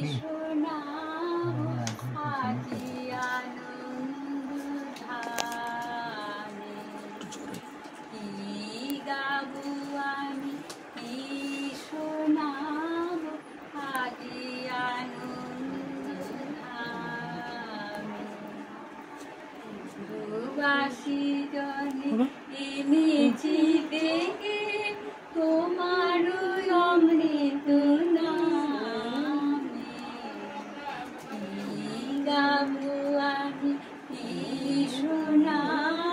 শোনাব আজি আনন্দ ধানে, কি গাবো আমি, কি শোনাব আজি আনন্দ ধানে। দুবাসী জনে এনেছি দেখে তোমার অমৃত নামে, কি গাবো আমি, কি শোনাব